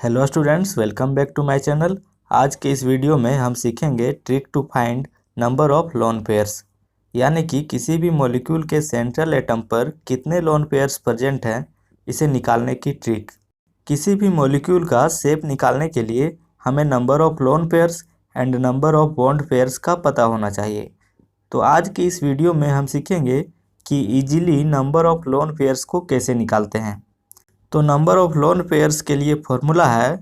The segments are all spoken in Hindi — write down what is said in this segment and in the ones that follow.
Hello students, welcome back to my channel. आज के इस वीडियो में हम सीखेंगे trick to find number of lone pairs, यानी कि किसी भी मॉलिक्यूल के सेंट्रल एटम पर कितने लोन पेयर्स प्रेजेंट हैं इसे निकालने की ट्रिक। किसी भी मॉलिक्यूल का शेप निकालने के लिए हमें number of lone pairs and number of bond pairs का पता होना चाहिए। तो आज की इस वीडियो में हम सीखेंगे कि easily number of lone pairs को कैसे निकालते हैं। तो नंबर ऑफ लोन पेयर्स के लिए फॉर्मूला है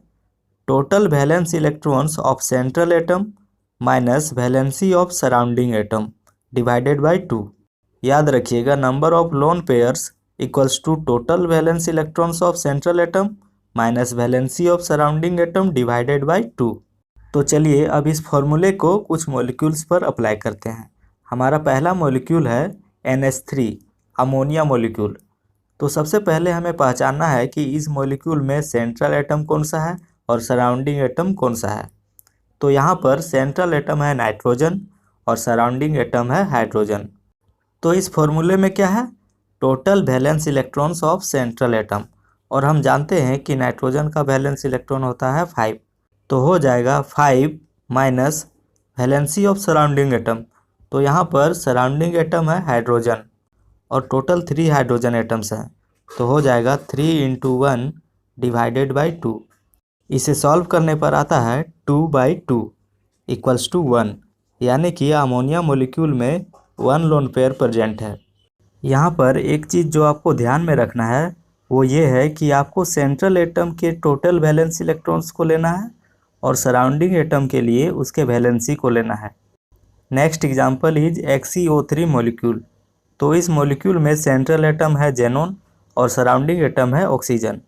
total valence electrons of central atom minus valency of surrounding atom divided by 2। याद रखिएगा, number of lone pairs equals to total valence electrons of central atom minus valency of surrounding atom divided by 2। तो चलिए अब इस फॉर्मूले को कुछ मॉलिक्यूल्स पर अप्लाई करते हैं। हमारा पहला मॉलिक्यूल है NH3 अमोनिया मॉलिक्यूल। तो सबसे पहले हमें पहचानना है कि इस मॉलिक्यूल में सेंट्रल एटम कौन सा है और सराउंडिंग एटम कौन सा है। तो यहाँ पर सेंट्रल एटम है नाइट्रोजन और सराउंडिंग एटम है हाइड्रोजन। तो इस फॉर्मूले में क्या है, total valence electrons of central atom, और हम जानते हैं कि नाइट्रोजन का वैलेंस इलेक्ट्रॉन होता है 5। तो हो जाएगा 5 minus valency of surrounding atom. तो यहाँ पर सराउंडिंग एटम है हाइड्रोजन और टोटल 3 हाइड्रोजन एटम्स हैं। तो हो जाएगा 3 × 1 डिवाइडेड बाई 2। इसे सॉल्व करने पर आता है 2/2 इक्वल्स टू 1, यानी कि अमोनिया मॉलिक्यूल में 1 लोन पेयर प्रेजेंट है। यहाँ पर एक चीज़ जो आपको ध्यान में रखना है वो ये है कि आपको सेंट्रल एटम के टोटल वैलेंस इलेक्ट्रॉन्स को लेना है और सराउंडिंग एटम के लिए उसके वैलेंसी को लेना है। Next example is XeO3 molecule. तो इस मॉलिक्यूल में सेंट्रल एटम है जेनॉन और सराउंडिंग एटम है ऑक्सीजन।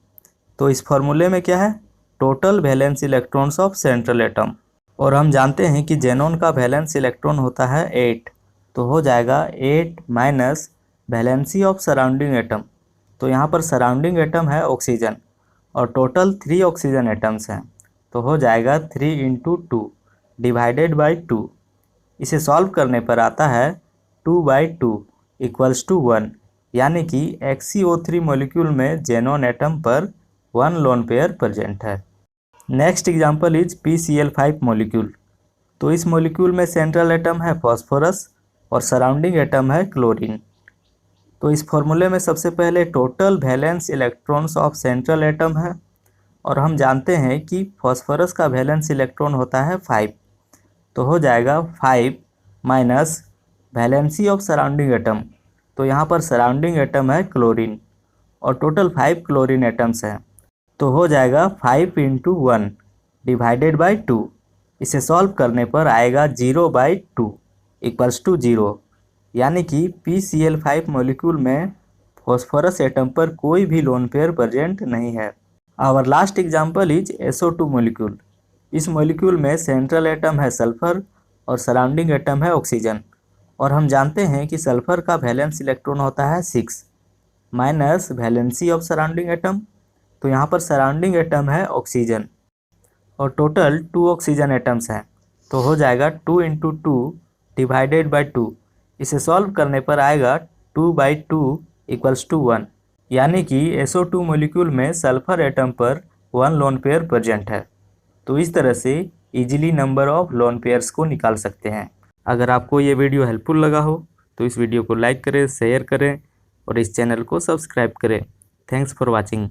तो इस फॉर्मूले में क्या है, total valence electrons of central atom, और हम जानते हैं कि जेनॉन का वैलेंस इलेक्ट्रॉन होता है 8। तो हो जाएगा 8 minus valency of surrounding atom. तो यहाँ पर सराउंडिंग एटम है ऑक्सीजन और टोटल 3 ऑक्सीजन एटम्स हैं। तो हो जाएगा 3 × 2 डिवाइडेड बाई 2। इसे सॉल्व करने पर आता है 2/2 इक्वल्स टू 1, यानी कि XeO3 मॉलिक्यूल में जेनॉन एटम पर 1 लोन पेयर प्रेजेंट है। Next example is PCl5 molecule. तो इस मॉलिक्यूल में सेंट्रल एटम है फॉस्फोरस और सराउंडिंग एटम है क्लोरीन। तो इस फॉर्मूले में सबसे पहले total valence electrons of central atom है, और हम जानते हैं कि फॉस्फोरस का वैलेंस इलेक्ट्रॉन होता है 5। तो हो जाएगा 5 minus valency of surrounding atom. तो यहाँ पर सराउंडिंग एटम है क्लोरीन और टोटल 5 क्लोरीन एटम्स हैं। तो हो जाएगा 5 × 1 डिवाइडेड बाई 2। इसे सॉल्व करने पर आएगा 0/2 इक्वल्स टू 0, यानी कि PCl5 मॉलिक्यूल में फॉस्फोरस एटम पर कोई भी लोन पेयर प्रेजेंट नहीं है। Our last example is SO2 molecule. इस मॉलिक्यूल में सेंट्रल एटम है सल्फर और सराउंडिंग एटम है ऑक्सीजन, और हम जानते हैं कि सल्फर का वैलेंस इलेक्ट्रॉन होता है 6 minus valency of surrounding atom. तो यहाँ पर सराउंडिंग एटम है ऑक्सीजन और टोटल 2 ऑक्सीजन एटम्स हैं। तो हो जाएगा 2 × 2 डिवाइडेड बाई 2। इसे सॉल्व करने पर आएगा 2/2 इक्वल्स टू 1, यानी कि SO2 मॉलिक्यूल में सल्फर एटम पर 1 लोन पेयर प्रेजेंट है। तो इस तरह से easily number of lone pairs को निकाल सकते हैं। अगर आपको ये वीडियो हेल्पफुल लगा हो तो इस वीडियो को लाइक करें, शेयर करें और इस चैनल को सब्सक्राइब करें। Thanks for watching.